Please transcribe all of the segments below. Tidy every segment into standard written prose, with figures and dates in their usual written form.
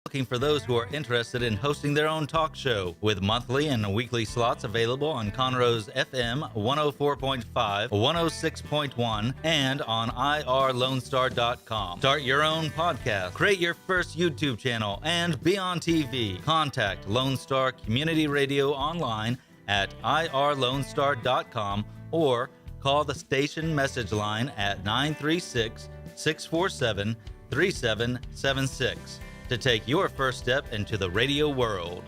Looking for those who are interested in hosting their own talk show with monthly and weekly slots available on Conroe's FM 104.5, 106.1, and on irlonestar.com. Start your own podcast, create your first YouTube channel, and be on TV. Contact Lone Star Community Radio online at irlonestar.com or call the station message line at 936-647-3776 to take your first step into the radio world.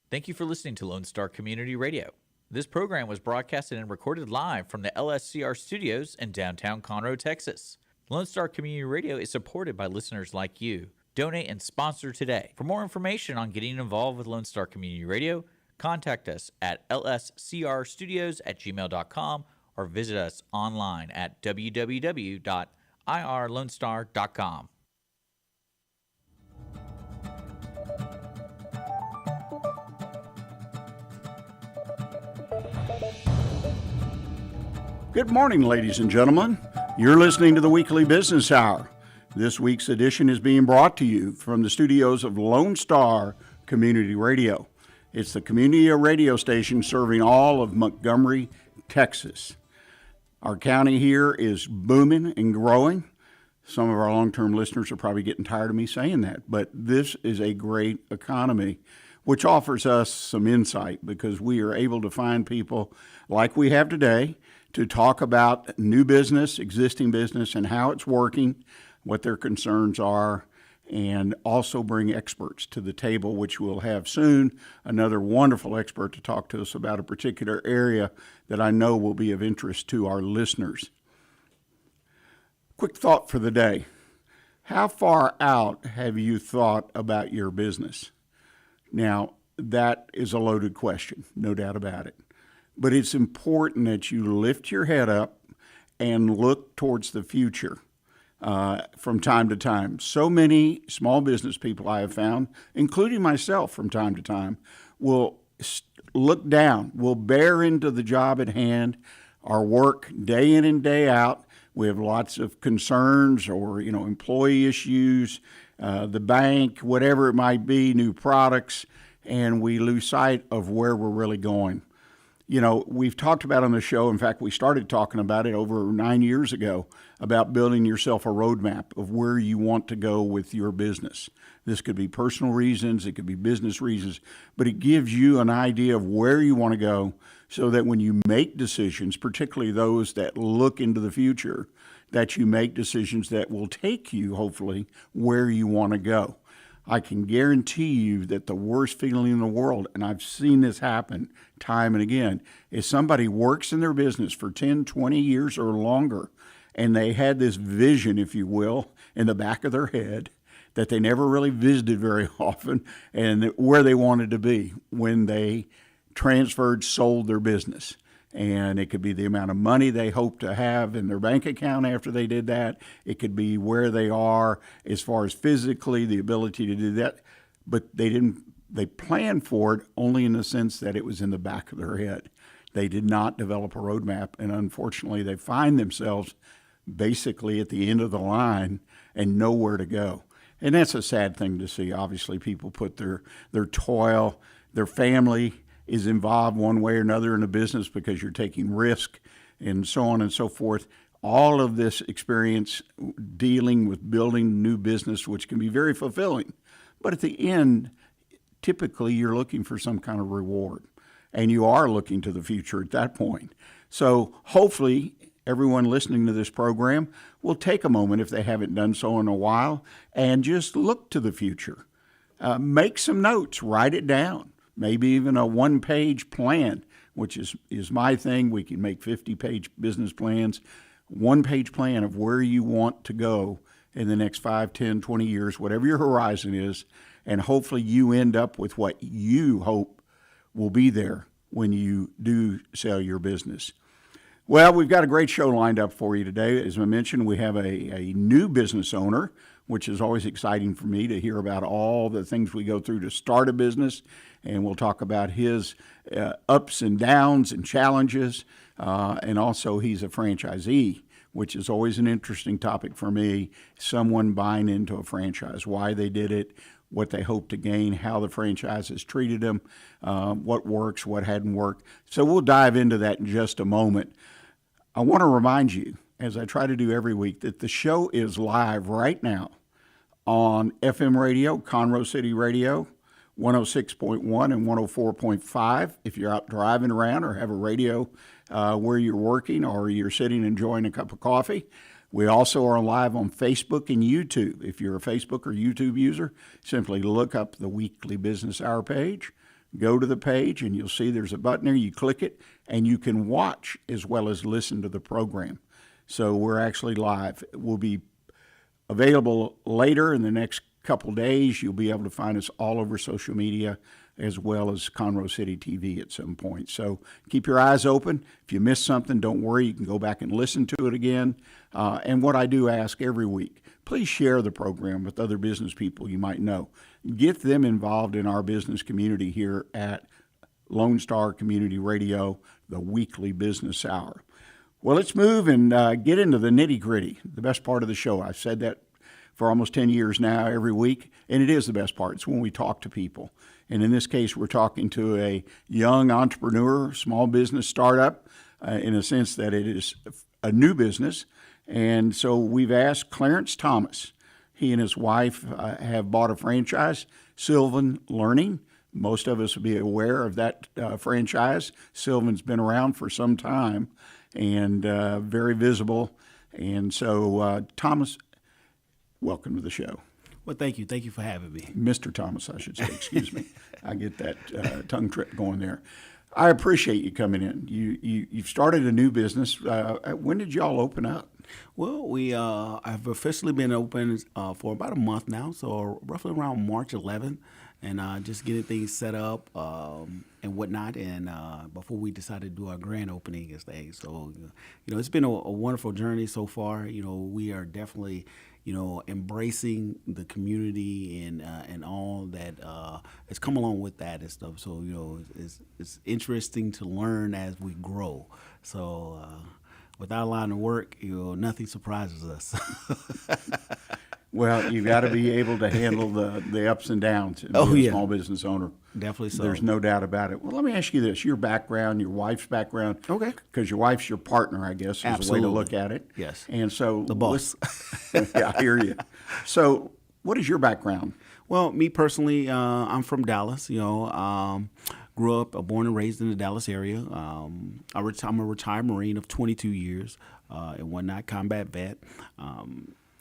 Thank you for listening to Lone Star Community Radio. This program was broadcasted and recorded live from the LSCR studios in downtown Conroe, Texas. Lone Star Community Radio is supported by listeners like you. Donate and sponsor today. For more information on getting involved with Lone Star Community Radio, contact us at lscrstudios@gmail.com or visit us online at www.irlonestar.com. Good morning, ladies and gentlemen. You're listening to the Weekly Business Hour. This week's edition is being brought to you from the studios of Lone Star Community Radio. It's the community radio station serving all of Montgomery, Texas. Our county here is booming and growing. Some of our long-term listeners are probably getting tired of me saying that, but this is a great economy, which offers us some insight because we are able to find people like we have today to talk about new business, existing business, and how it's working, what their concerns are, and also bring experts to the table, which we'll have soon. Another wonderful expert to talk to us about a particular area that I know will be of interest to our listeners. Quick thought for the day. How far out have you thought about your business? Now, that is a loaded question, no doubt about it. But it's important that you lift your head up and look towards the future. From time to time. So many small business people I have found, including myself from time to time, will look down, will bear into the job at hand, our work day in and day out. We have lots of concerns or, employee issues, the bank, whatever it might be, new products, and we lose sight of where we're really going. We've talked about on the show, in fact, we started talking about it over 9 years ago, about building yourself a roadmap of where you want to go with your business. This could be personal reasons, it could be business reasons, but it gives you an idea of where you want to go so that when you make decisions, particularly those that look into the future, that you make decisions that will take you, hopefully, where you want to go. I can guarantee you that the worst feeling in the world, and I've seen this happen time and again, is somebody works in their business for 10, 20 years or longer, and they had this vision, if you will, in the back of their head that they never really visited very often and where they wanted to be when they sold their business. And it could be the amount of money they hope to have in their bank account after they did that. It could be where they are as far as physically, the ability to do that. But they planned for it only in the sense that it was in the back of their head. They did not develop a roadmap. And unfortunately, they find themselves basically at the end of the line and nowhere to go. And that's a sad thing to see. Obviously, people put their toil, their family is involved one way or another in a business because you're taking risk and so on and so forth. All of this experience dealing with building new business, which can be very fulfilling. But at the end, typically you're looking for some kind of reward, and you are looking to the future at that point. So hopefully everyone listening to this program will take a moment, if they haven't done so in a while, and just look to the future. Make some notes, write it down. Maybe even a one-page plan, which is my thing. We can make 50-page business plans, one-page plan of where you want to go in the next 5, 10, 20 years, whatever your horizon is, and hopefully you end up with what you hope will be there when you do sell your business. Well, we've got a great show lined up for you today. As I mentioned, we have a new business owner, which is always exciting for me to hear about all the things we go through to start a business. And we'll talk about his ups and downs and challenges. And also, he's a franchisee, which is always an interesting topic for me. Someone buying into a franchise, why they did it, what they hope to gain, how the franchise has treated them, what works, what hadn't worked. So we'll dive into that in just a moment. I want to remind you, as I try to do every week, that the show is live right now on FM radio, Conroe City Radio, 106.1 and 104.5. If you're out driving around or have a radio where you're working or you're sitting enjoying a cup of coffee. We also are live on Facebook and YouTube. If you're a Facebook or YouTube user, simply look up the Weekly Business Hour page, go to the page, and you'll see there's a button there. You click it, and you can watch as well as listen to the program. So we're actually live. We'll be available later in the next couple days. You'll be able to find us all over social media as well as Conroe City TV at some point. So keep your eyes open. If you missed something, don't worry. You can go back and listen to it again. And what I do ask every week, please share the program with other business people you might know. Get them involved in our business community here at Lone Star Community Radio, the Weekly Business Hour. Well, let's move and get into the nitty-gritty, the best part of the show. I've said that for almost 10 years now every week, and it is the best part. It's when we talk to people. And in this case, we're talking to a young entrepreneur, small business startup, in a sense that it is a new business. And so we've asked Clarence Thomas. He and his wife have bought a franchise, Sylvan Learning. Most of us will be aware of that franchise. Sylvan's been around for some time and very visible. And so, Thomas, welcome to the show. Well, thank you. Thank you for having me. Mr. Thomas, I should say. Excuse me. I get that tongue trip going there. I appreciate you coming in. You've started a new business. When did y'all open up? Well, we have officially been open for about a month now, so roughly around March 11th, and just getting things set up and whatnot, and before we decided to do our grand opening and things. So, it's been a wonderful journey so far. We are definitely embracing the community and all that has come along with that and stuff. So, it's interesting to learn as we grow. So, without a lot of work, nothing surprises us. Well, you've got to be able to handle the ups and downs and be a small business owner. Definitely so. There's no doubt about it. Well, let me ask you this. Your background, your wife's background. Okay. Because your wife's your partner, I guess, is Absolutely. a way to look at it. Yes. And so The boss. Yeah, I hear you. So what is your background? Well, me personally, I'm from Dallas. Grew up, born and raised in the Dallas area. I'm a retired Marine of 22 years and whatnot, combat vet.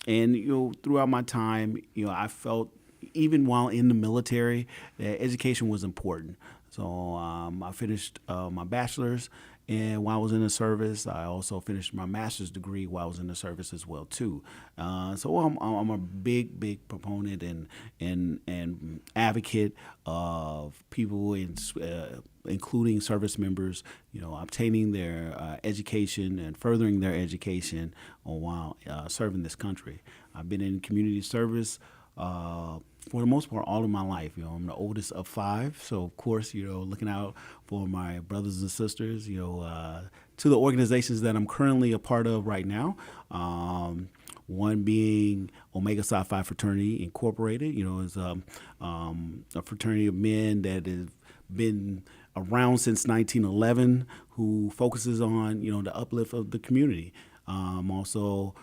And throughout my time, I felt even while in the military, that education was important. So I finished my bachelor's, and while I was in the service, I also finished my master's degree while I was in the service as well too. So I'm a big proponent and advocate of people, including service members, obtaining their education and furthering their education while serving this country. I've been in community service for the most part all of my life. I'm the oldest of 5, so of course, looking out for my brothers and sisters, to the organizations that I'm currently a part of right now. One being Omega Psi Phi Fraternity Incorporated, is a fraternity of men that has been around since 1911, who focuses on, the uplift of the community. Also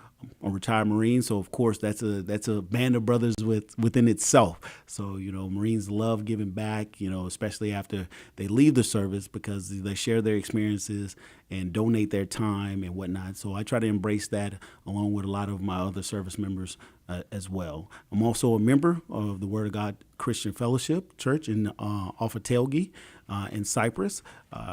a retired Marine, so of course that's a band of brothers within itself. So Marines love giving back, especially after they leave the service, because they share their experiences and donate their time and whatnot. So I try to embrace that along with a lot of my other service members as well. I'm also a member of the Word of God Christian Fellowship Church off of Telge in Cyprus,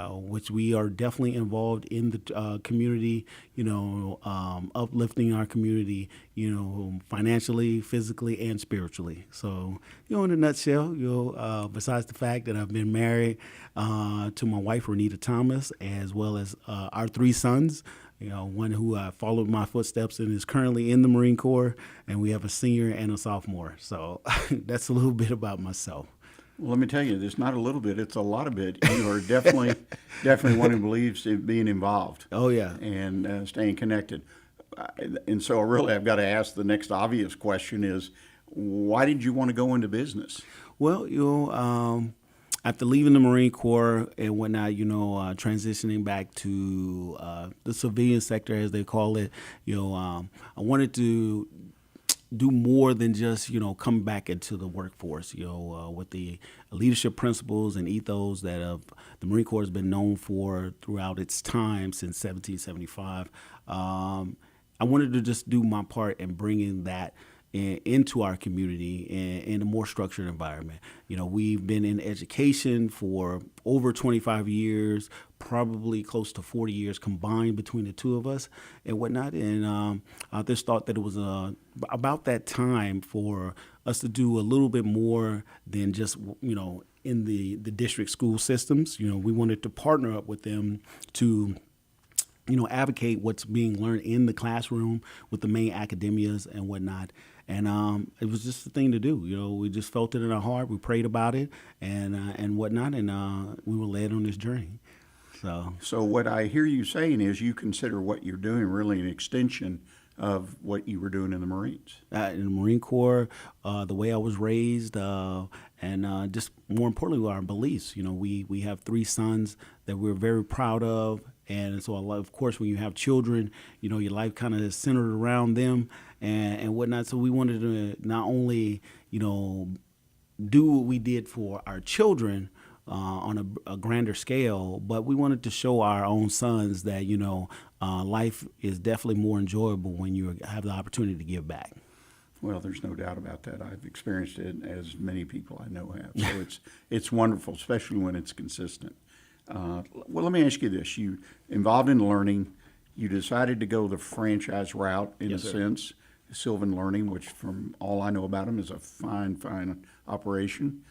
which we are definitely involved in the community, uplifting our community, financially, physically, and spiritually. So, in a nutshell, besides the fact that I've been married to my wife, Renita Thomas, as well as our 3 sons, one who followed my footsteps and is currently in the Marine Corps, and we have a senior and a sophomore. So that's a little bit about myself. Well, let me tell you, there's not a little bit; it's a lot of bit. You are definitely one who believes in being involved. Oh yeah, and staying connected. and so really I've got to ask the next obvious question is, why did you want to go into business? Well, after leaving the Marine Corps and whatnot, transitioning back to the civilian sector, as they call it, I wanted to do more than just, come back into the workforce, with the leadership principles and ethos that the Marine Corps has been known for throughout its time since 1775. I wanted to just do my part in bringing that into our community in a more structured environment. We've been in education for over 25 years, probably close to 40 years combined between the two of us and whatnot. And I just thought that it was about that time for us to do a little bit more than just, in the district school systems. We wanted to partner up with them to advocate what's being learned in the classroom with the main academias and whatnot. And it was just the thing to do. We just felt it in our heart. We prayed about it and whatnot, and we were led on this journey. So what I hear you saying is you consider what you're doing really an extension of what you were doing in the Marines. In the Marine Corps, the way I was raised, and just more importantly, our beliefs. We have 3 sons that we're very proud of. And so, of course, when you have children, your life kind of is centered around them and whatnot. So we wanted to not only, do what we did for our children on a grander scale, but we wanted to show our own sons that, life is definitely more enjoyable when you have the opportunity to give back. Well, there's no doubt about that. I've experienced it, as many people I know have. So it's wonderful, especially when it's consistent. Well, let me ask you this. You involved in learning, you decided to go the franchise route in a sense, Sylvan Learning, which from all I know about them is a fine operation.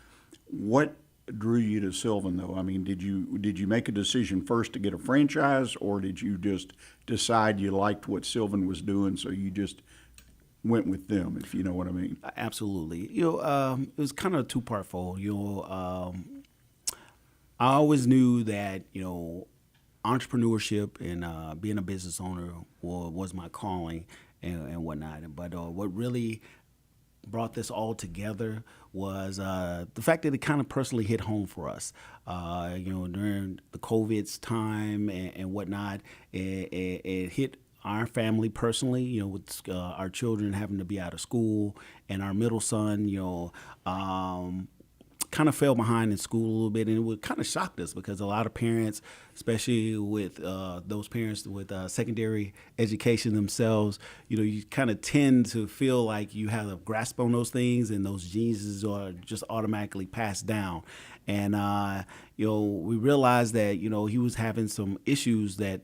What drew you to Sylvan, though? I mean, did you make a decision first to get a franchise, or did you just decide you liked what Sylvan was doing, so you just went with them, if you know what I mean? Absolutely. It was kind of a two-part fold. I always knew that, entrepreneurship and being a business owner was my calling and whatnot. But what really brought this all together was the fact that it kind of personally hit home for us. During the COVID's time and whatnot, it hit our family personally, with our children having to be out of school, and our middle son, kind of fell behind in school a little bit, and it kind of shocked us because a lot of parents, especially with those parents with secondary education themselves, you kind of tend to feel like you have a grasp on those things, and those genes are just automatically passed down. And we realized that he was having some issues that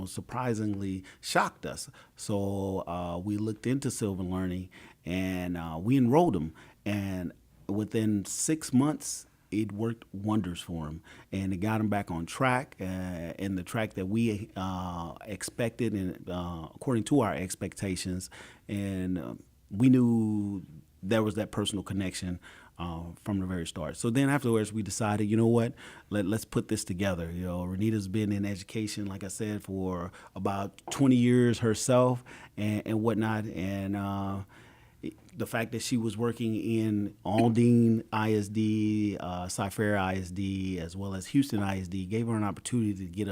surprisingly shocked us. So we looked into Sylvan Learning, and we enrolled him, and within 6 months, it worked wonders for him, and it got him back on track, and the track that we expected, and according to our expectations. And we knew there was that personal connection from the very start. So then afterwards, we decided, you know what, let's put this together. Renita's been in education, like I said, for about 20 years herself and whatnot, and the fact that she was working in Aldine ISD, Cyfair ISD, as well as Houston ISD, gave her an opportunity to get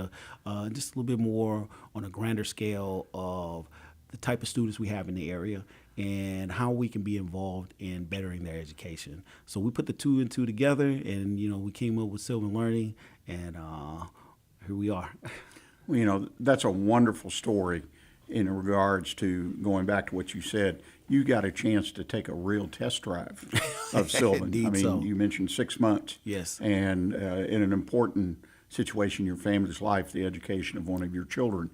just a little bit more on a grander scale of the type of students we have in the area and how we can be involved in bettering their education. So we put the 2 and 2 together, and we came up with Sylvan Learning, and here we are. Well, that's a wonderful story in regards to going back to what you said. You got a chance to take a real test drive of Sylvan. Indeed, I mean, so. You mentioned 6 months. Yes. And in an important situation in your family's life, the education of one of your children.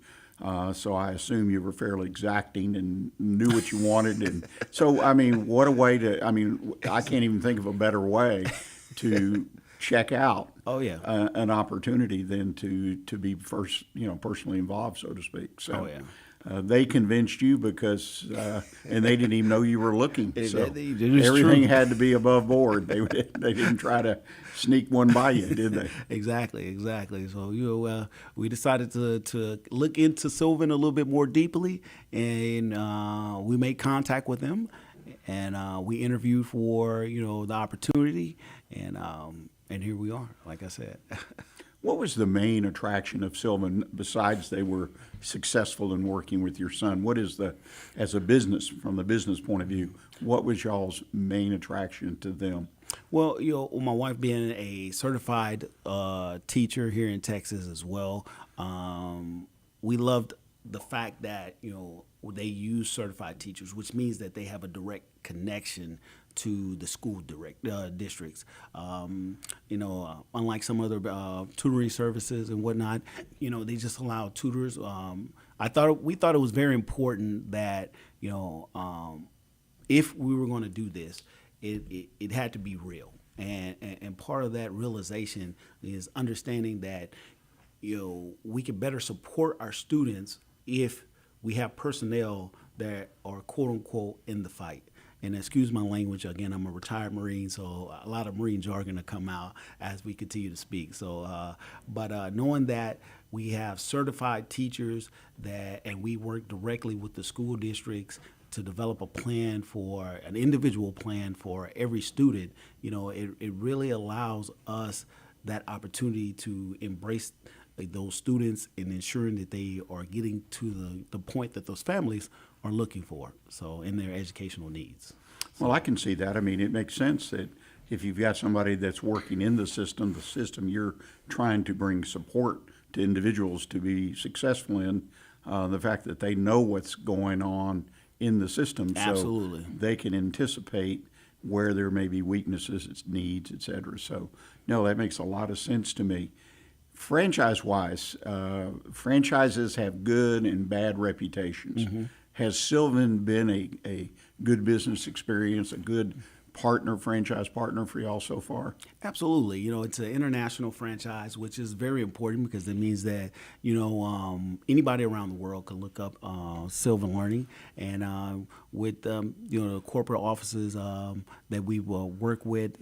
So I assume you were fairly exacting and knew what you wanted. And so, I mean, what a way to, I can't even think of a better way to check out an opportunity than to be first, personally involved, so to speak. So, they convinced you because, and they didn't even know you were looking. So That is everything true. had to be above board. They didn't try to sneak one by you, did they? Exactly. So we decided to look into Sylvan a little bit more deeply, and we made contact with them, and we interviewed for the opportunity, and here we are. Like I said. What was the main attraction of Sylvan besides they were successful in working with your son? What is as a business, from the business point of view, what was y'all's main attraction to them? Well, my wife being a certified teacher here in Texas as well, we loved the fact that they use certified teachers, which means that they have a direct connection to the school districts. Unlike some other tutoring services and whatnot, they just allow tutors. We thought it was very important that if we were going to do this, it had to be real, and part of that realization is understanding that we can better support our students if we have personnel that are quote unquote in the fight. And excuse my language, again, I'm a retired Marine, so a lot of Marine jargon to come out as we continue to speak. So, but knowing that we have certified teachers and we work directly with the school districts to develop an individual plan for every student, it really allows us that opportunity to embrace those students and ensuring that they are getting to the point that those families are looking for, so in their educational needs. Well, I can see that. I mean, it makes sense that if you've got somebody that's working in the system you're trying to bring support to individuals to be successful in, the fact that they know what's going on in the system. Absolutely. So they can anticipate where there may be weaknesses, its needs, et cetera. So, no, that makes a lot of sense to me. Franchise-wise, franchises have good and bad reputations. Mm-hmm. Has Sylvan been a good business experience, a good franchise partner for y'all so far? Absolutely. It's an international franchise, which is very important because it means that, anybody around the world can look up Sylvan Learning. And with, the corporate offices that we will work with,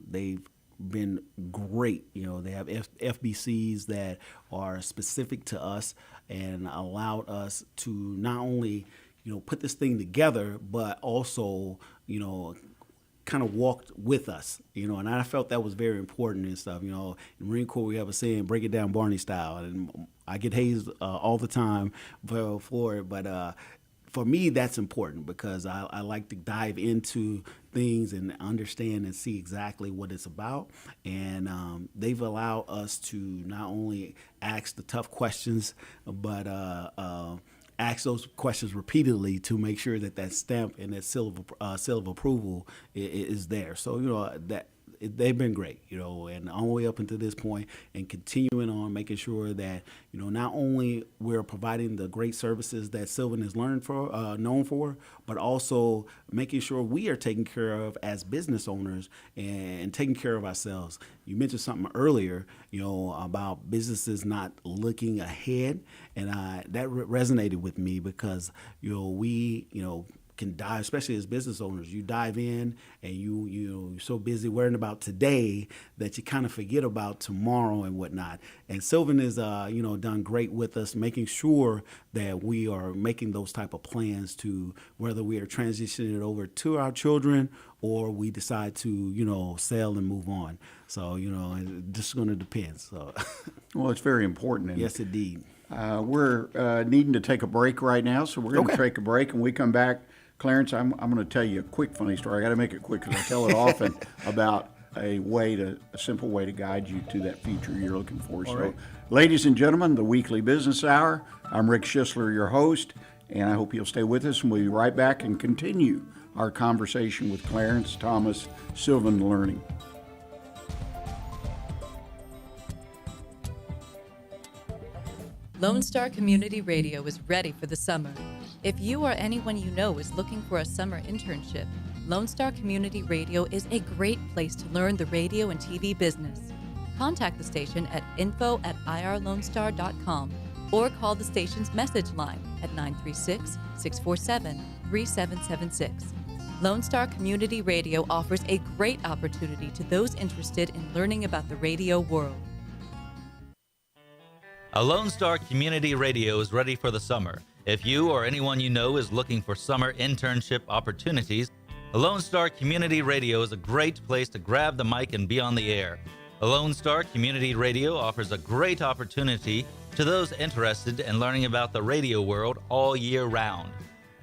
they've been great. They have FBCs that are specific to us and allowed us to not only, put this thing together, but also, kind of walked with us, and I felt that was very important and stuff. In the Marine Corps, we have a saying, break it down Barney style, and I get hazed all the time for it, but for me, that's important because I like to dive into things and understand and see exactly what it's about. And they've allowed us to not only ask the tough questions, but ask those questions repeatedly to make sure that stamp and that seal of approval is there. So, that they've been great, and all the way up until this point, and continuing on making sure that, not only we're providing the great services that Sylvan is known for, but also making sure we are taken care of as business owners and taking care of ourselves. You mentioned something earlier, about businesses not looking ahead, and that resonated with me because, we, can dive, especially as business owners, you dive in and you're so busy worrying about today that you kind of forget about tomorrow and whatnot. And Sylvan has done great with us, making sure that we are making those type of plans to whether we are transitioning it over to our children or we decide to sell and move on. So it's just going to depend. So well, it's very important. And yes, indeed. We're needing to take a break right now, so we're going to take a break. And we come back, Clarence, I'm going to tell you a quick funny story. I got to make it quick because I tell it often about a simple way to guide you to that future you're looking for. So, right. Ladies and gentlemen, the Weekly Business Hour. I'm Rick Schisler, your host, and I hope you'll stay with us, and we'll be right back and continue our conversation with Clarence Thomas, Sylvan Learning. Lone Star Community Radio is ready for the summer. If you or anyone you know is looking for a summer internship, Lone Star Community Radio is a great place to learn the radio and TV business. Contact the station at info@irlonestar.com or call the station's message line at 936-647-3776. Lone Star Community Radio offers a great opportunity to those interested in learning about the radio world. A Lone Star Community Radio is ready for the summer. If you or anyone you know is looking for summer internship opportunities, a Lone Star Community Radio is a great place to grab the mic and be on the air. A Lone Star Community Radio offers a great opportunity to those interested in learning about the radio world all year round.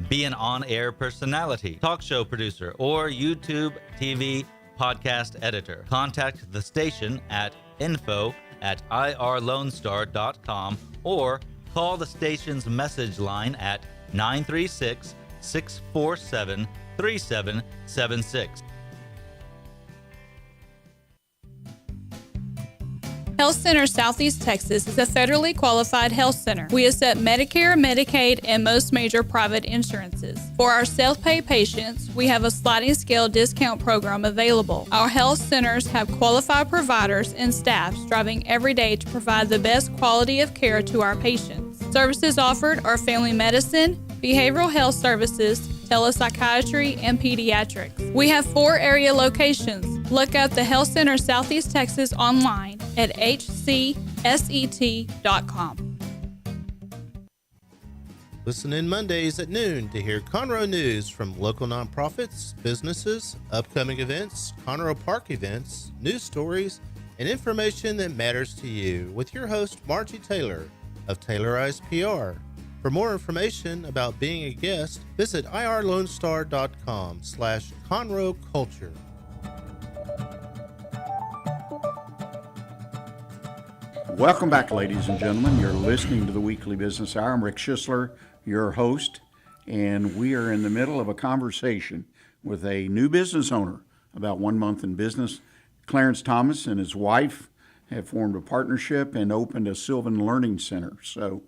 Be an on-air personality, talk show producer, or YouTube, TV, podcast editor. Contact the station at info@irlonestar.com or call the station's message line at 936-647-3776. Health Center Southeast Texas is a federally qualified health center. We accept Medicare, Medicaid, and most major private insurances. For our self-pay patients, we have a sliding scale discount program available. Our health centers have qualified providers and staff striving every day to provide the best quality of care to our patients. Services offered are family medicine, behavioral health services, telepsychiatry, and pediatrics. We have 4 area locations. Look up the Health Center Southeast Texas online at hcset.com. Listen in Mondays at noon to hear Conroe news from local nonprofits, businesses, upcoming events, Conroe Park events, news stories, and information that matters to you with your host, Margie Taylor of Taylorized PR. For more information about being a guest, visit irlonestar.com/Conroe Culture. Welcome back, ladies and gentlemen. You're listening to the Weekly Business Hour. I'm Rick Schisler, your host, and we are in the middle of a conversation with a new business owner about 1 month in business. Clarence Thomas and his wife have formed a partnership and opened a Sylvan Learning Center. So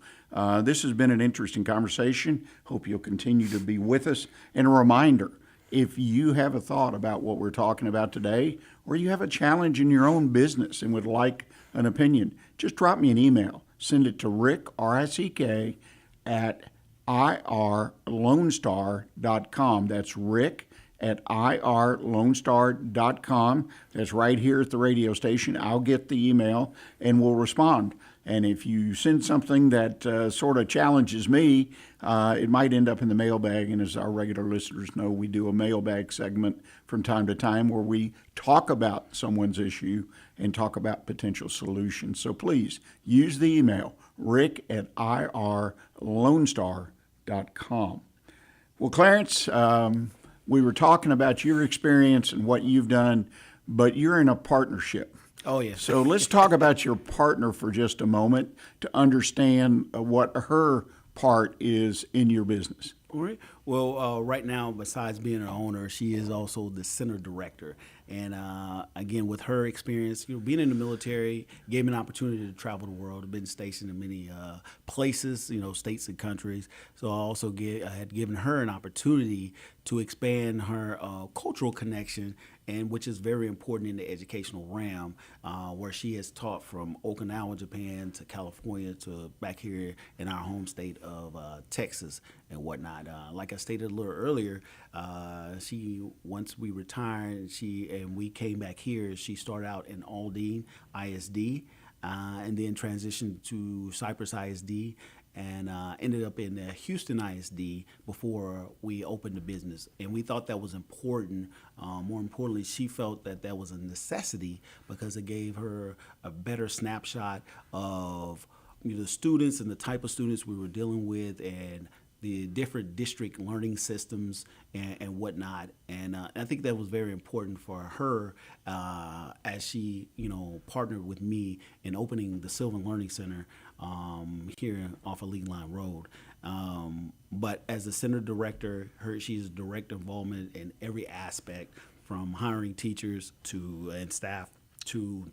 this has been an interesting conversation. Hope you'll continue to be with us. And a reminder, if you have a thought about what we're talking about today, or you have a challenge in your own business and would like an opinion, just drop me an email. Send it to Rick, R-I-C-K, at irlonestar.com. That's Rick at irlonestar.com. That's right here at the radio station. I'll get the email and we'll respond. And if you send something that sort of challenges me, it might end up in the mailbag. And as our regular listeners know, we do a mailbag segment from time to time where we talk about someone's issue and talk about potential solutions. So please use the email, rick at irlonestar.com. Well, Clarence, we were talking about your experience and what you've done, but you're in a partnership. Oh, yes. So let's talk about your partner for just a moment to understand what her part is in your business. All right. Well, right now, besides being an owner, she is also the center director. And again, with her experience, being in the military gave me an opportunity to travel the world. I've been stationed in many places, states and countries. So I also had given her an opportunity to expand her cultural connection, and which is very important in the educational realm, where she has taught from Okinawa, Japan, to California, to back here in our home state of Texas and whatnot. Like I stated a little earlier, once we retired, and we came back here, she started out in Aldine ISD, and then transitioned to Cypress ISD, and ended up in Houston ISD before we opened the business. And we thought that was important. More importantly, she felt that that was a necessity because it gave her a better snapshot of the students and the type of students we were dealing with, and the different district learning systems and whatnot. And I think that was very important for her as she, partnered with me in opening the Sylvan Learning Center here off of League Line Road. But as the center director, she's direct involvement in every aspect, from hiring teachers and staff to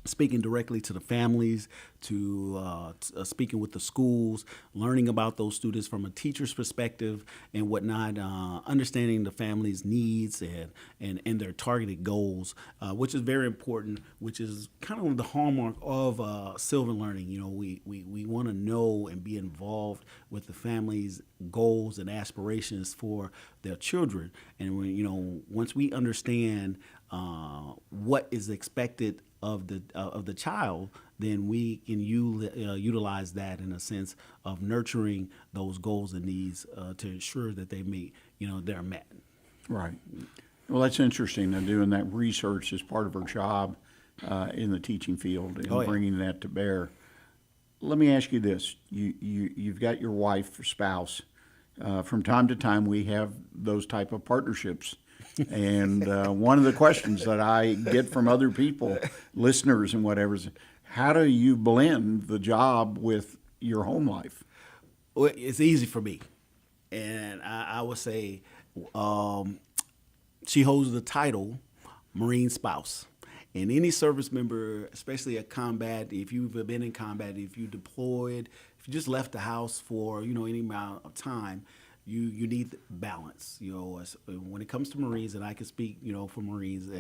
speaking directly to the families, to speaking with the schools, learning about those students from a teacher's perspective and whatnot, understanding the family's needs and their targeted goals, which is very important, which is kind of the hallmark of Sylvan Learning. You know, we want to know and be involved with the family's goals and aspirations for their children. And when, you know, once we understand what is expected of the child, then we can utilize that in a sense of nurturing those goals and needs to ensure that they're met. Right. Well, that's interesting. Doing that research is part of her job in the teaching field and bringing that to bear. Let me ask you this: you've got your wife or spouse. From time to time, we have those type of partnerships. And one of the questions that I get from other people, listeners and whatever, is how do you blend the job with your home life? Well, it's easy for me. And I would say she holds the title Marine Spouse. And any service member, especially at combat, if you've been in combat, if you deployed, if you just left the house for, you know, any amount of time, you need balance. You know, when it comes to Marines, and I can speak, you know, for Marines,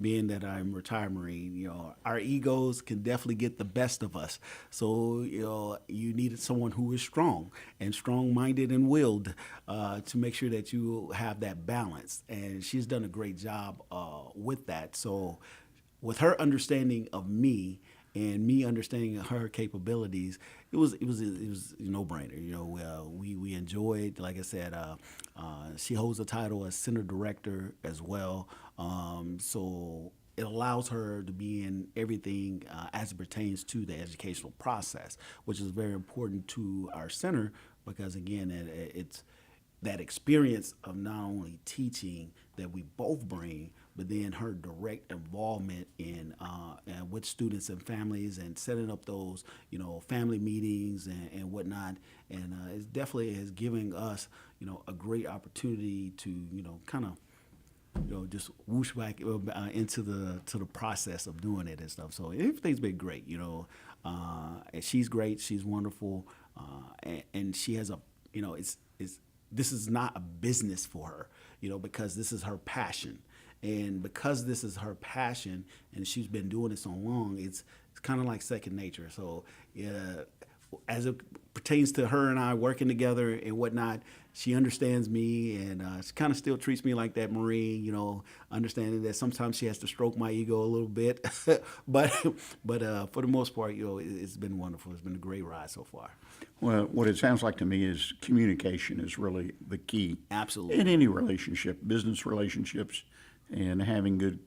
being that I'm a retired Marine, you know, our egos can definitely get the best of us. So, you know, you needed someone who is strong and strong-minded and willed to make sure that you have that balance. And she's done a great job with that. So with her understanding of me and me understanding her capabilities, it was a no-brainer. You know, we enjoyed, like I said, she holds the title as center director as well. So it allows her to be in everything as it pertains to the educational process, which is very important to our center because, again, it's that experience of not only teaching that we both bring, but then her direct involvement in with students and families and setting up those, you know, family meetings and whatnot. And it definitely is giving us, you know, a great opportunity to, you know, kind of, you know, just whoosh back into the process of doing it and stuff. So everything's been great, you know. And she's great. She's wonderful. And she has a, you know, this is not a business for her, you know, because this is her passion. And because this is her passion and she's been doing it so long, it's kind of like second nature. So as it pertains to her and I working together and whatnot, she understands me and she kind of still treats me like that Marine, you know, understanding that sometimes she has to stroke my ego a little bit. but for the most part, you know, it's been wonderful. It's been a great ride so far. Well, what it sounds like to me is communication is really the key. Absolutely. In any relationship, business relationships, and having good,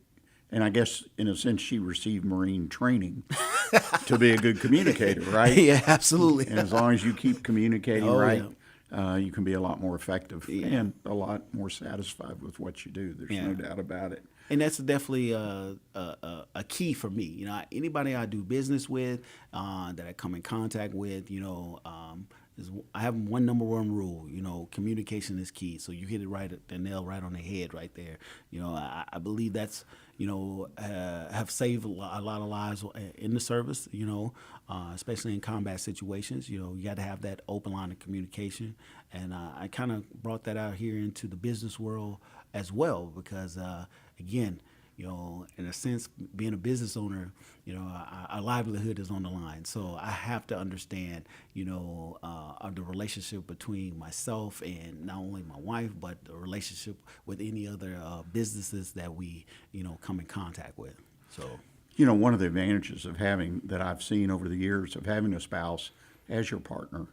and I guess in a sense she received Marine training to be a good communicator, right? Yeah, absolutely. And as long as you keep communicating you can be a lot more effective and a lot more satisfied with what you do. There's no doubt about it. And that's definitely a key for me. You know, anybody I do business with, that I come in contact with, you know, I have one number one rule. You know, communication is key. So you hit it right, the nail right on the head, right there. You know, I believe that's, you know, have saved a lot of lives in the service. You know, especially in combat situations. You know, you got to have that open line of communication. And I kind of brought that out here into the business world as well because, again, you know, in a sense, being a business owner, you know, our livelihood is on the line. So I have to understand, you know, the relationship between myself and not only my wife, but the relationship with any other businesses that we, you know, come in contact with. So, you know, one of the advantages of having, that I've seen over the years of having a spouse as your partner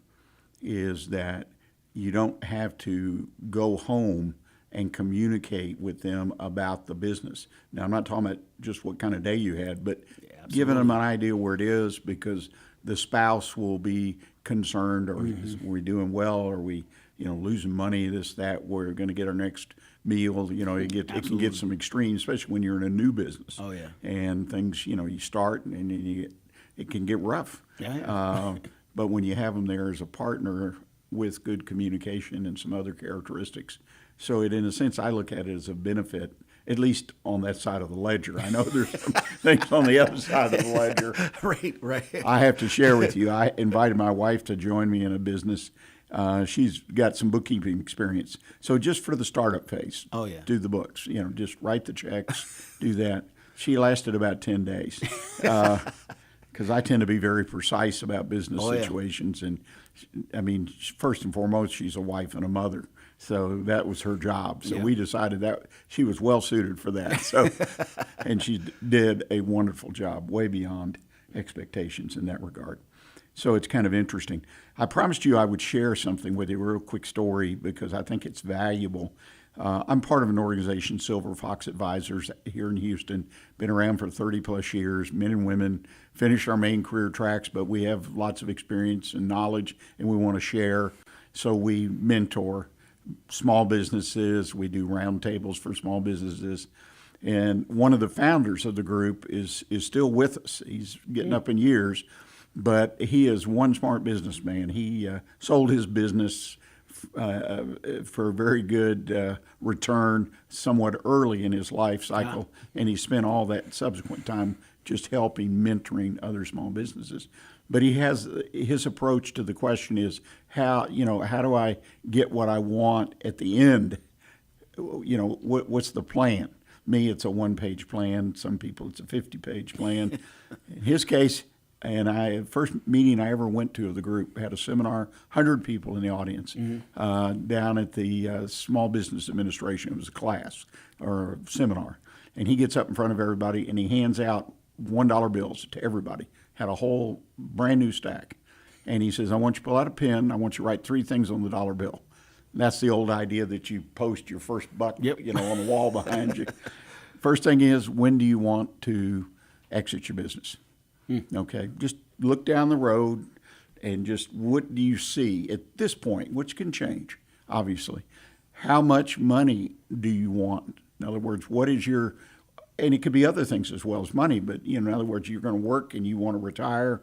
is that you don't have to go home and communicate with them about the business. Now, I'm not talking about just what kind of day you had, but giving them an idea where it is, because the spouse will be concerned, or are we doing well? Are we, you know, losing money, this, that, we're going to get our next meal? You know, it can get some extreme, especially when you're in a new business. Oh, yeah. And things, you know, you start and it can get rough. But when you have them there as a partner with good communication and some other characteristics, so in a sense, I look at it as a benefit at least on that side of the ledger. I know there's some things on the other side of the ledger. Right. I have to share with you, I invited my wife to join me in a business. She's got some bookkeeping experience. So just for the startup phase, Oh, yeah. do the books, just write the checks, do that. She lasted about 10 days because I tend to be very precise about business Oh, yeah. situations. And I mean, first and foremost, she's a wife and a mother. So that was her job. So Yeah. we decided that she was well suited for that. So, and she did a wonderful job, way beyond expectations in that regard. So it's kind of interesting. I promised you I would share something with you, a real quick story, because I think it's valuable. I'm part of an organization, Silver Fox Advisors, here in Houston. Been around for 30 plus years. Men and women finish our main career tracks, but we have lots of experience and knowledge, and we want to share. So we mentor small businesses. We do roundtables for small businesses. And one of the founders of the group is still with us. He's getting up in years, but he is one smart businessman. He sold his business for a very good return somewhat early in his life cycle, and he spent all that subsequent time just helping, mentoring other small businesses. But he has his approach to the question is how do I get what I want at the end? What's the plan? Me, it's a one-page plan. Some people, it's a 50-page plan. In his case, and first meeting I ever went to of the group, had a seminar, 100 people in the audience, down at the Small Business Administration. It was a class or a seminar. And he gets up in front of everybody and he hands out $1 bills to everybody. Had a whole brand new stack. And he says, I want you to pull out a pen. I want you to write 3 things on the dollar bill. And that's the old idea that you post your first buck, on the wall behind you. First thing is, when do you want to exit your business? Okay, just look down the road and just what do you see at this point, which can change, obviously. How much money do you want? In other words, what is your, and it could be other things as well as money, but in other words, you're going to work and you want to retire,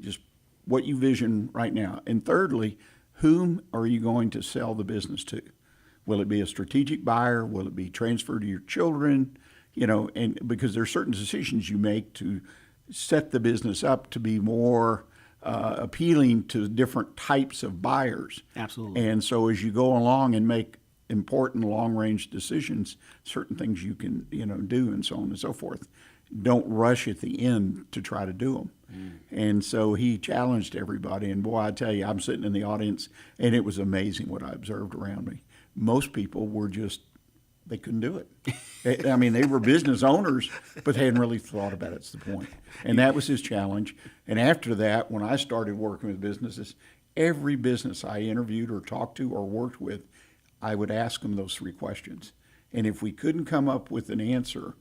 just what you vision right now. And thirdly, whom are you going to sell the business to? Will it be a strategic buyer? Will it be transferred to your children? And because there are certain decisions you make to set the business up to be more appealing to different types of buyers. Absolutely. And so as you go along and make important long-range decisions, certain things you can, do and so on and so forth. Don't rush at the end to try to do them. And so he challenged everybody. And boy, I tell you, I'm sitting in the audience, and it was amazing what I observed around me. Most people were just, they couldn't do it. I mean, they were business owners, but they hadn't really thought about it. That's the point. And that was his challenge. And after that, when I started working with businesses, every business I interviewed or talked to or worked with, I would ask them those 3 questions. And if we couldn't come up with an answer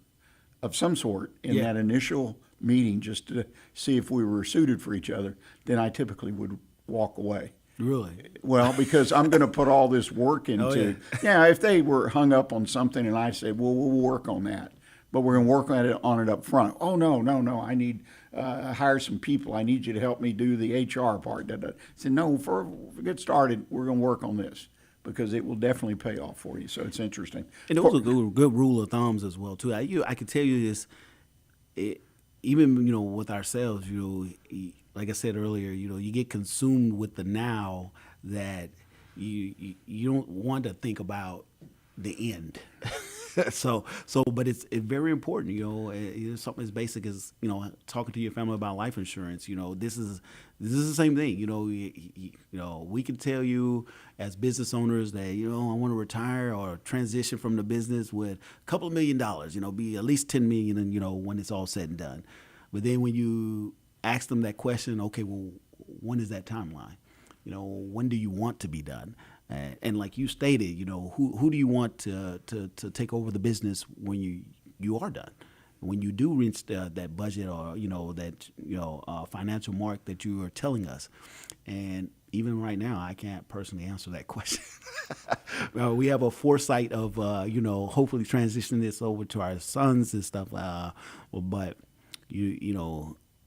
of some sort in that initial meeting just to see if we were suited for each other, then I typically would walk away. Really? Well, because I'm going to put all this work into. If they were hung up on something and I said, well, we'll work on that, but we're going to work on it up front. Oh, no. I need hire some people. I need you to help me do the HR part. I said, no, before we get started, we're going to work on this because it will definitely pay off for you. So it's interesting. And those are good rule of thumbs as well too. I can tell you this, even with ourselves, like I said earlier, you get consumed with the now that you don't want to think about the end. But it's very important. Something as basic as talking to your family about life insurance. This is the same thing. We can tell you as business owners that I want to retire or transition from the business with a couple of $1 million. Be at least $10 million. When it's all said and done. But then when you ask them that question, okay, well, when is that timeline? When do you want to be done? And like you stated, who do you want to take over the business when you are done? When you do reach that budget or that financial mark that you are telling us, and even right now, I can't personally answer that question. We have a foresight of hopefully transitioning this over to our sons and stuff, but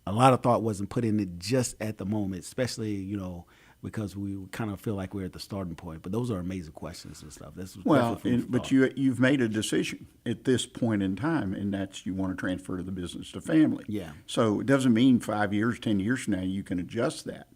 a lot of thought wasn't put in it just at the moment, especially because we kind of feel like we're at the starting point. But those are amazing questions and stuff. This was Well, definitely food for but thought. you've made a decision at this point in time, and that's you want to transfer the business to family. Yeah. So it doesn't mean 5 years, 10 years from now you can adjust that.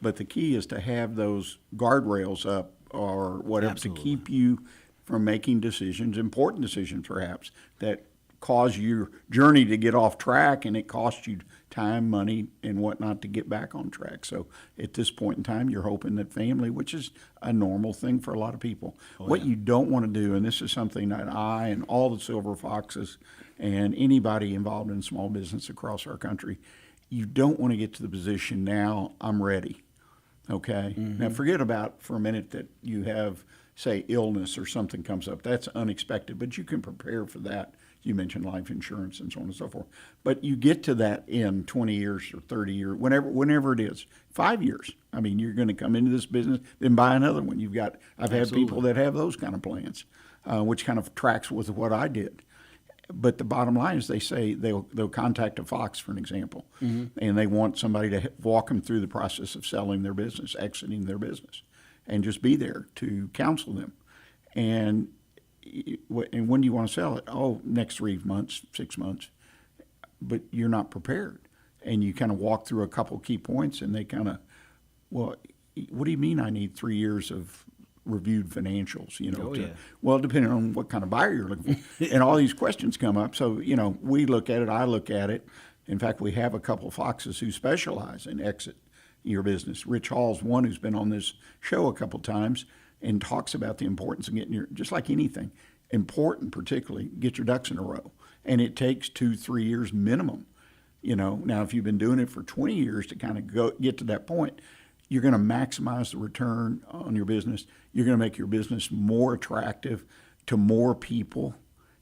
But the key is to have those guardrails up or whatever Absolutely. to keep you from making decisions, important decisions perhaps, that cause your journey to get off track, and it costs you time, money, and whatnot to get back on track. So at this point in time, you're hoping that family, which is a normal thing for a lot of people. What you don't want to do, and this is something that I and all the Silver Foxes and anybody involved in small business across our country, you don't want to get to the position now, I'm ready. Okay? Now forget about for a minute that you have, say, illness or something comes up. That's unexpected, but you can prepare for that. You mentioned life insurance and so on and so forth. But you get to that in 20 years or 30 years, whenever it is, 5 years. I mean, you're going to come into this business, then buy another one. I've had people that have those kind of plans, which kind of tracks with what I did. But the bottom line is they say they'll contact a Fox, for an example, and they want somebody to walk them through the process of selling their business, exiting their business, and just be there to counsel them. And when do you want to sell it? Oh, next 3 months, 6 months. But you're not prepared. And you kind of walk through a couple key points, and they kind of, well, what do you mean I need 3 years of reviewed financials? Well, depending on what kind of buyer you're looking for. And all these questions come up. So, we look at it, I look at it. In fact, we have a couple of Foxes who specialize in exit your business. Rich Hall's one who's been on this show a couple times and talks about the importance of getting just like anything, important particularly, get your ducks in a row. And it takes 2-3 years minimum. Now if you've been doing it for 20 years to kind of get to that point, you're going to maximize the return on your business. You're going to make your business more attractive to more people.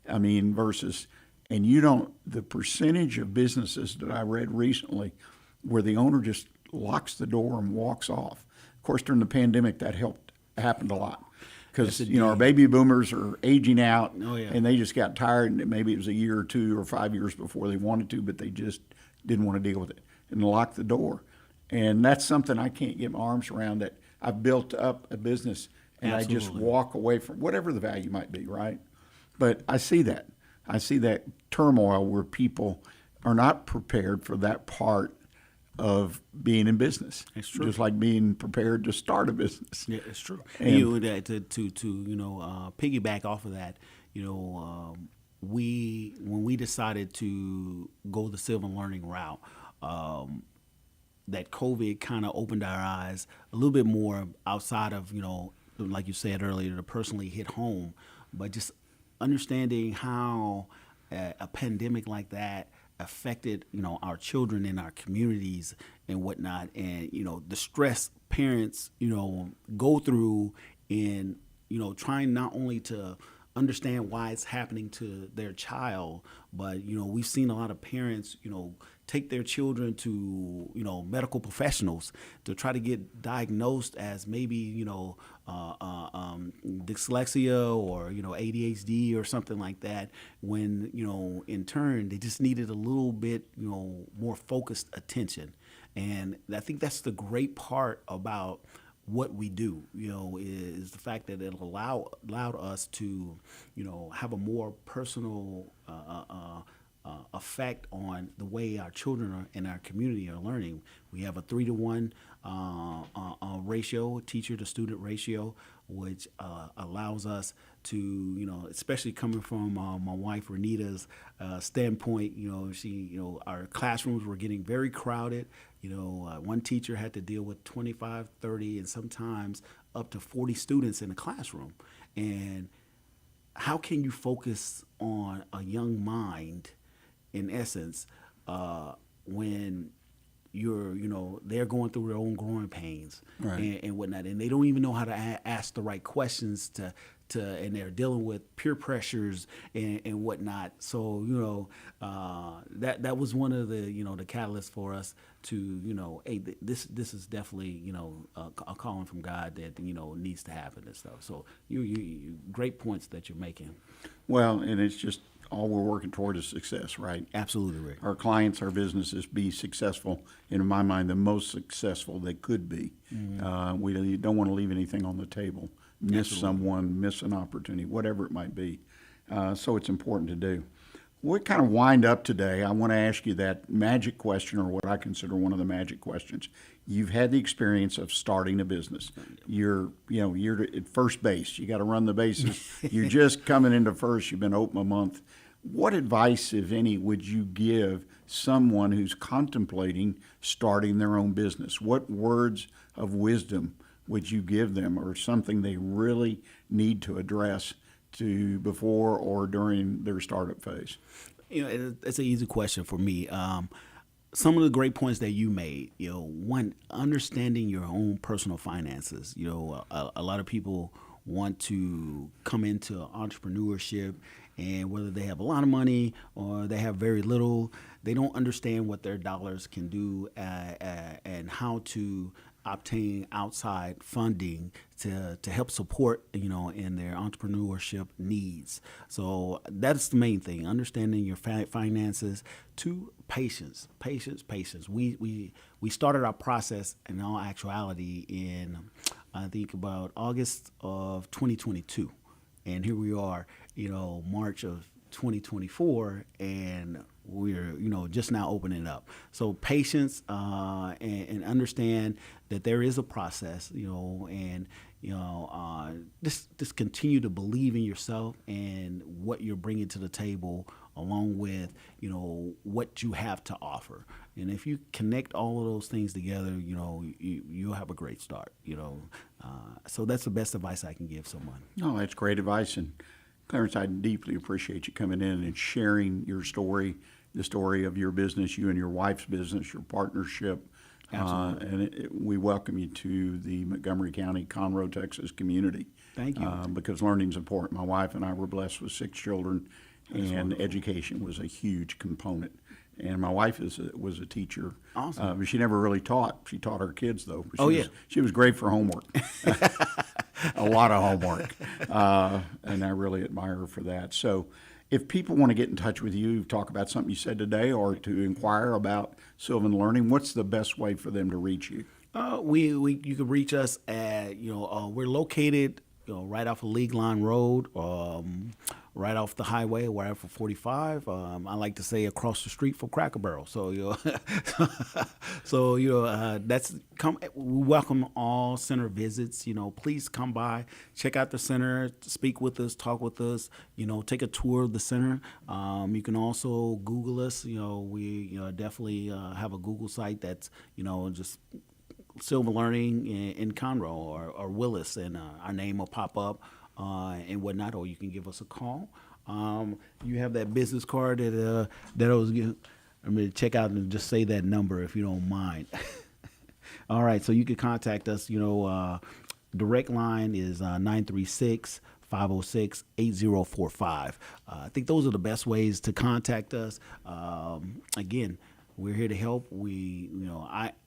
I mean, the percentage of businesses that I read recently where the owner just locks the door and walks off. Of course, during the pandemic, that happened a lot because our baby boomers are aging out, and they just got tired, and maybe it was a year or 2 or 5 years before they wanted to, but they just didn't want to deal with it and locked the door. And that's something I can't get my arms around, that I've built up a business and Absolutely. I just walk away from whatever the value might be, right? But I see that turmoil where people are not prepared for that part of being in business. It's true. Just like being prepared to start a business. Yeah, it's true. And to piggyback off of that, when we decided to go the Sylvan learning route, that COVID kind of opened our eyes a little bit more outside of, like you said earlier, to personally hit home, but just understanding how a pandemic like that affected, our children in our communities and whatnot, and, the stress parents, go through in, trying not only to understand why it's happening to their child, but, we've seen a lot of parents, take their children to, medical professionals to try to get diagnosed as maybe, dyslexia or, ADHD or something like that, when, in turn, they just needed a little bit, more focused attention. And I think that's the great part about what we do, is the fact that it allowed us to, have a more personal effect on the way our children in our community are learning. We have a 3-to-1 ratio, teacher to student ratio, which allows us to, especially coming from my wife Renita's standpoint, our classrooms were getting very crowded. One teacher had to deal with 25, 30, and sometimes up to 40 students in a classroom. And how can you focus on a young mind, in essence, when they're going through their own growing pains, right, and whatnot, and they don't even know how to ask the right questions and they're dealing with peer pressures and whatnot. So that was one of the the catalysts for us to hey, this is definitely a calling from God that needs to happen and stuff. So you great points that you're making. Well, and it's just all we're working toward is success, right? Absolutely, Rick. Our clients, our businesses be successful, and in my mind, the most successful they could be. We don't want to leave anything on the table, miss someone, miss an opportunity, whatever it might be. So it's important to do. We kind of wind up today. I want to ask you that magic question, or what I consider one of the magic questions. You've had the experience of starting a business. You're at first base. You got to run the bases. You're just coming into first. You've been open a month. What advice, if any, would you give someone who's contemplating starting their own business? What words of wisdom would you give them, or something they really need to address before or during their startup phase? It's an easy question for me. Some of the great points that you made, one, understanding your own personal finances. A lot of people want to come into entrepreneurship, and whether they have a lot of money or they have very little, they don't understand what their dollars can do and how to obtain outside funding to help support, in their entrepreneurship needs. So that's the main thing, understanding your finances. Two, patience. We started our process in all actuality in, I think, about August of 2022. And here we are, March of 2024, and we're just now opening up. So patience, and understand that there is a process, and just continue to believe in yourself and what you're bringing to the table, along with what you have to offer. And if you connect all of those things together, you'll have a great start. So that's the best advice I can give someone. Oh, that's great advice. And Clarence, I deeply appreciate you coming in and sharing your story, the story of your business, you and your wife's business, your partnership. Absolutely. And we welcome you to the Montgomery County, Conroe, Texas community. Thank you. Because learning's important. My wife and I were blessed with 6 children, That's and wonderful. education was a huge component. And my wife was a teacher. Awesome. But she never really taught. She taught her kids, though. She was great for homework. A lot of homework. And I really admire her for that. So if people want to get in touch with you, talk about something you said today, or to inquire about Sylvan Learning, what's the best way for them to reach you? You can reach us at, we're located, right off of League Line Road, right off the highway, right off of 45. I like to say across the street from Cracker Barrel. So, we welcome all center visits. Please come by, check out the center, speak with us, talk with us. Take a tour of the center. You can also Google us. We definitely have a Google site that's just Sylvan Learning in Conroe or Willis, and our name will pop up and whatnot, or you can give us a call. You have that business card that I was going to check out and just say that number if you don't mind. All right, so you can contact us. Direct line is 936-506-8045. I think those are the best ways to contact us. Again, we're here to help.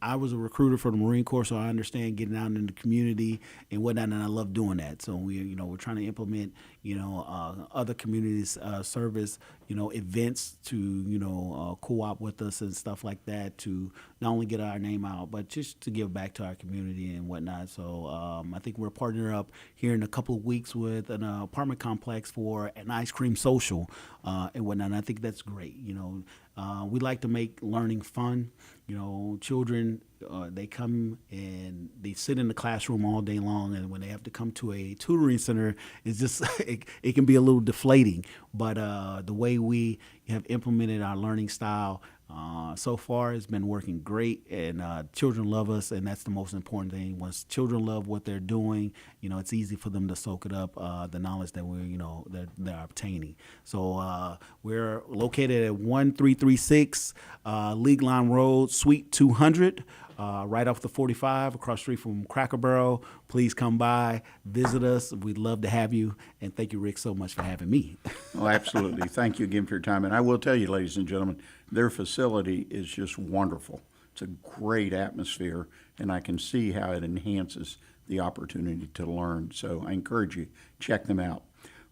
I was a recruiter for the Marine Corps, so I understand getting out in the community and whatnot, and I love doing that. So we're trying to implement, other communities service, events to co-op with us and stuff like that, to not only get our name out, but just to give back to our community and whatnot. So I think we're partnering up here in a couple of weeks with an apartment complex for an ice cream social and whatnot. And I think that's great. We like to make learning fun. Children, they come and they sit in the classroom all day long, and when they have to come to a tutoring center, it's just it can be a little deflating. But the way we have implemented our learning style so far has been working great, and children love us, and that's the most important thing. Once children love what they're doing, it's easy for them to soak it up, the knowledge that they're obtaining. So we're located at 1336 League Line Road, Suite 200. Right off the 45, across the street from Cracker Barrel. Please come by, visit us. We'd love to have you. And thank you, Rick, so much for having me. Well, absolutely. Thank you again for your time. And I will tell you, ladies and gentlemen, their facility is just wonderful. It's a great atmosphere, and I can see how it enhances the opportunity to learn. So I encourage you, check them out.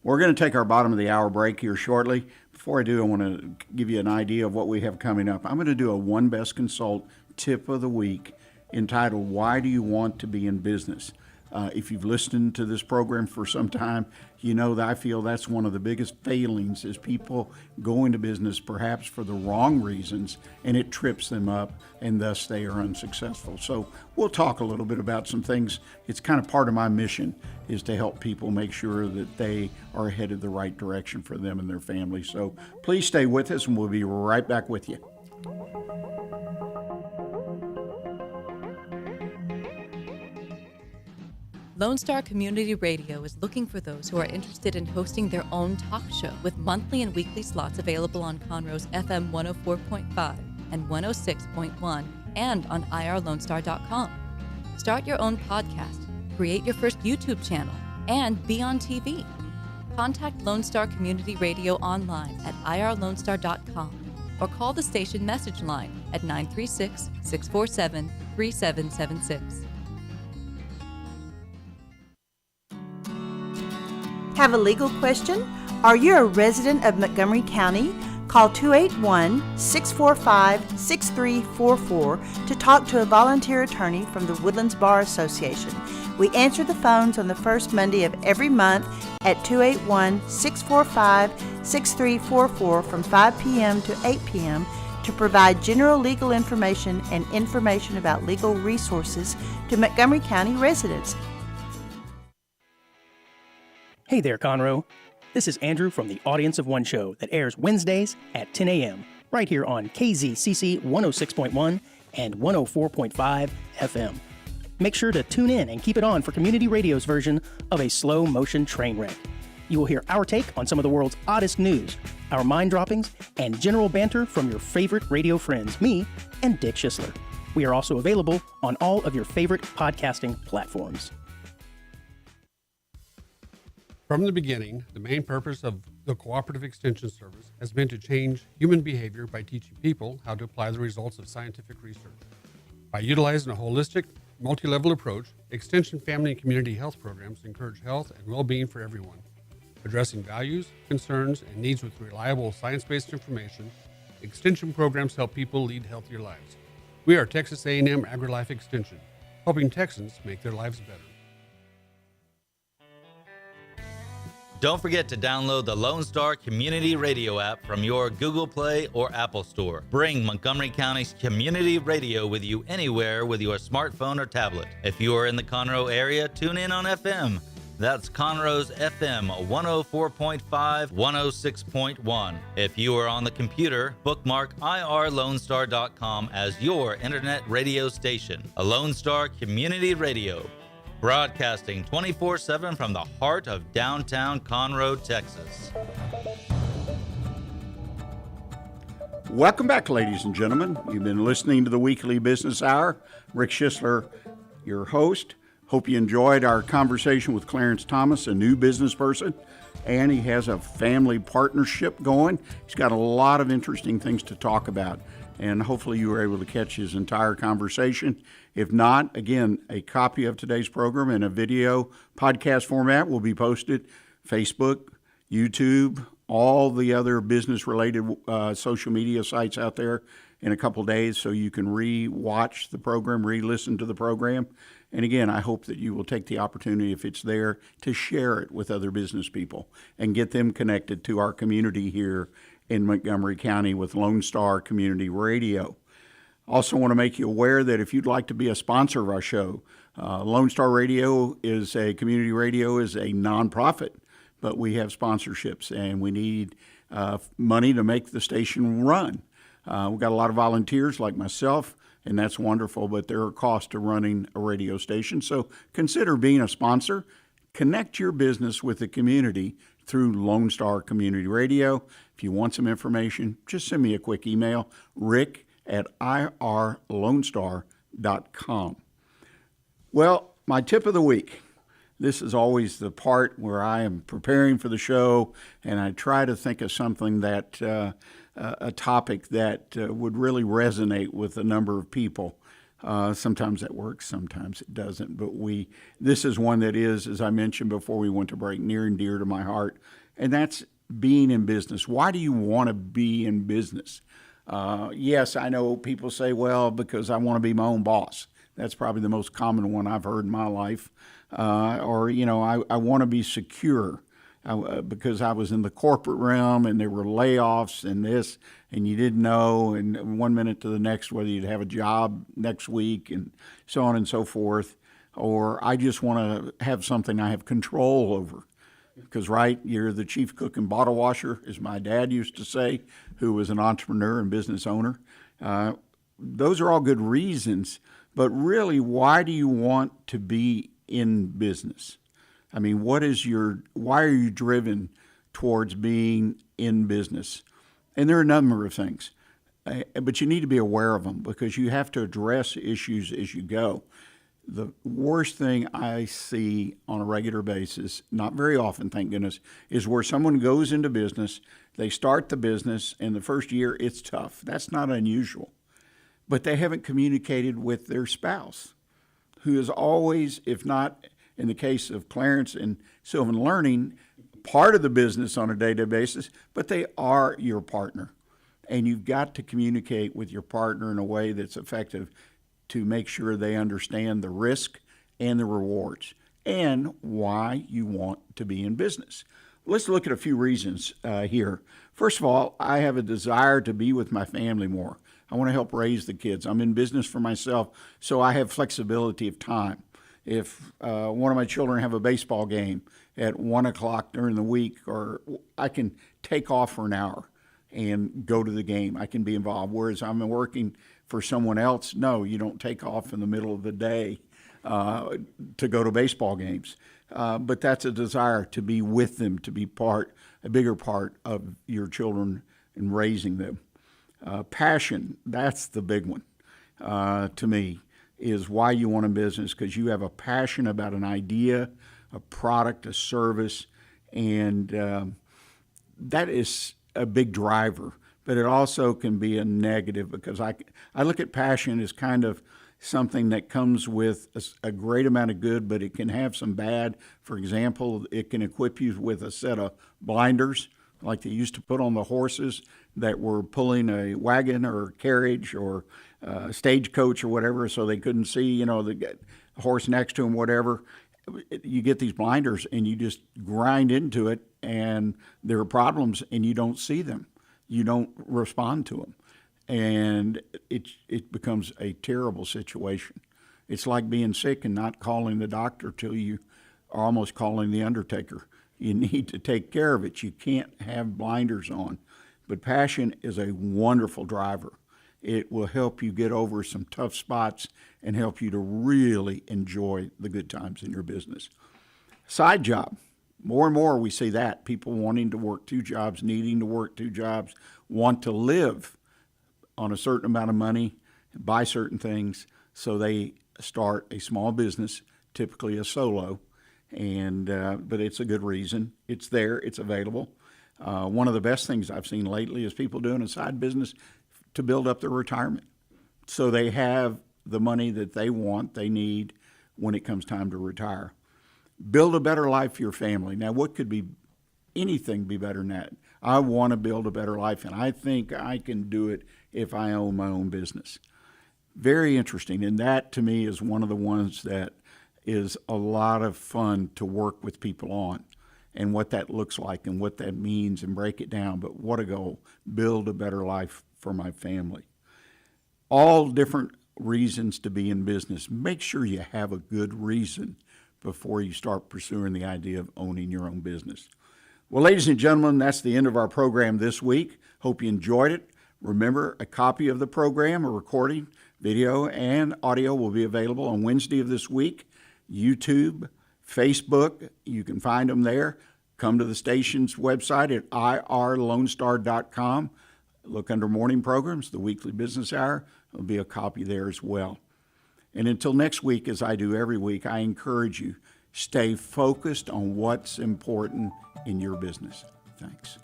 We're going to take our bottom of the hour break here shortly, Before I do, I want to give you an idea of what we have coming up. I'm going to do a One Best Consult tip of the week entitled, Why Do You Want to Be in Business? If you've listened to this program for some time, you know that I feel that's one of the biggest failings is people go into business perhaps for the wrong reasons, and it trips them up, and thus they are unsuccessful. So we'll talk a little bit about some things. It's kind of part of my mission is to help people make sure that they are headed the right direction for them and their family. So please stay with us, and we'll be right back with you. Lone Star Community Radio is looking for those who are interested in hosting their own talk show with monthly and weekly slots available on Conroe's FM 104.5 and 106.1 and on irlonestar.com. Start your own podcast, create your first YouTube channel, and be on TV. Contact Lone Star Community Radio online at irlonestar.com or call the station message line at 936-647-3776. Have a legal question? Are you a resident of Montgomery County? Call 281-645-6344 to talk to a volunteer attorney from the Woodlands Bar Association. We answer the phones on the first Monday of every month at 281-645-6344 from 5 p.m. to 8 p.m. to provide general legal information and information about legal resources to Montgomery County residents. Hey there, Conroe. This is Andrew from the Audience of One show that airs Wednesdays at 10 a.m. right here on KZCC 106.1 and 104.5 FM. Make sure to tune in and keep it on for Community Radio's version of a slow motion train wreck. You will hear our take on some of the world's oddest news, our mind droppings, and general banter from your favorite radio friends, me and Dick Schisler. We are also available on all of your favorite podcasting platforms. From the beginning, the main purpose of the Cooperative Extension Service has been to change human behavior by teaching people how to apply the results of scientific research. By utilizing a holistic, multi-level approach, Extension family and community health programs encourage health and well-being for everyone. Addressing values, concerns, and needs with reliable science-based information, Extension programs help people lead healthier lives. We are Texas A&M AgriLife Extension, helping Texans make their lives better. Don't forget to download the Lone Star Community Radio app from your Google Play or Apple Store. Bring Montgomery County's community radio with you anywhere with your smartphone or tablet. If you are in the Conroe area, tune in on FM. That's Conroe's FM 104.5, 106.1. If you are on the computer, bookmark irlonestar.com as your internet radio station. A Lone Star Community Radio. Broadcasting 24/7 from the heart of downtown Conroe, Texas. Welcome back, ladies and gentlemen. You've been listening to the Weekly Business Hour. Rick Schisler, your host. Hope you enjoyed our conversation with Clarence Thomas, a new business person, and he has a family partnership going. He's got a lot of interesting things to talk about, and hopefully you were able to catch his entire conversation. If not, again, a copy of today's program in a video podcast format will be posted Facebook, YouTube, all the other business-related social media sites out there in a couple days, so you can re-watch the program, re-listen to the program. And again, I hope that you will take the opportunity, if it's there, to share it with other business people and get them connected to our community here in Montgomery County with Lone Star Community Radio. Also want to make you aware that if you'd like to be a sponsor of our show, Lone Star Radio is a community radio, is a nonprofit, but we have sponsorships and we need money to make the station run. We've got a lot of volunteers like myself, and that's wonderful, but there are costs to running a radio station. So consider being a sponsor. Connect your business with the community through Lone Star Community Radio. If you want some information, just send me a quick email, rick@irlonestar.com. Well, my tip of the week. This is always the part where I am preparing for the show, and I try to think of something that, a topic that would really resonate with a number of people. Sometimes that works, sometimes it doesn't. But this is one that is, as I mentioned before we went to break, near and dear to my heart. And that's being in business. Why do you want to be in business? Yes, I know people say, well, because I want to be my own boss. That's probably the most common one I've heard in my life. Or, I want to be secure because I was in the corporate realm and there were layoffs and this, and you didn't know, and one minute to the next whether you'd have a job next week and so on and so forth. Or I just want to have something I have control over. Because, right, you're the chief cook and bottle washer, as my dad used to say, who was an entrepreneur and business owner. Those are all good reasons, but really, why do you want to be in business? I mean, why are you driven towards being in business? And there are a number of things, but you need to be aware of them because you have to address issues as you go. The worst thing I see on a regular basis, not very often, thank goodness, is where someone goes into business, they start the business, and the first year it's tough. That's not unusual. But they haven't communicated with their spouse, who is always, if not in the case of Clarence and Sylvan Learning, part of the business on a day-to-day basis, but they are your partner. And you've got to communicate with your partner in a way that's effective to make sure they understand the risk and the rewards and why you want to be in business. Let's look at a few reasons here. First of all, I have a desire to be with my family more. I want to help raise the kids. I'm in business for myself, so I have flexibility of time. If one of my children have a baseball game at 1 o'clock during the week, or I can take off for an hour and go to the game, I can be involved. Whereas I'm working for someone else, no, you don't take off in the middle of the day to go to baseball games. But that's a desire to be with them, to be a bigger part of your children and raising them. Passion, that's the big one to me, is why you want a business, because you have a passion about an idea, a product, a service, and that is a big driver. But it also can be a negative because I look at passion as kind of something that comes with a great amount of good, but it can have some bad. For example, it can equip you with a set of blinders like they used to put on the horses that were pulling a wagon or carriage or stagecoach or whatever, so they couldn't see, the horse next to them, whatever. You get these blinders and you just grind into it, and there are problems and you don't see them. You don't respond to them, and it becomes a terrible situation. It's like being sick and not calling the doctor till you are almost calling the undertaker. You need to take care of it. You can't have blinders on. But passion is a wonderful driver. It will help you get over some tough spots and help you to really enjoy the good times in your business. Side job. More and more we see that. People wanting to work two jobs, needing to work two jobs, want to live on a certain amount of money, buy certain things, so they start a small business, typically a solo, and but it's a good reason. It's there, it's available. One of the best things I've seen lately is people doing a side business to build up their retirement. So they have the money that they want, they need when it comes time to retire. Build a better life for your family. Now, what could be anything be better than that? I want to build a better life, and I think I can do it if I own my own business. Very interesting, and that to me is one of the ones that is a lot of fun to work with people on, and what that looks like and what that means, and break it down. But what a goal, build a better life for my family. All different reasons to be in business. Make sure you have a good reason before you start pursuing the idea of owning your own business. Well, ladies and gentlemen, that's the end of our program this week. Hope you enjoyed it. Remember, a copy of the program, a recording, video, and audio will be available on Wednesday of this week. YouTube, Facebook, you can find them there. Come to the station's website at irlonestar.com. Look under morning programs, the weekly business hour. There'll be a copy there as well. And until next week, as I do every week, I encourage you, stay focused on what's important in your business. Thanks.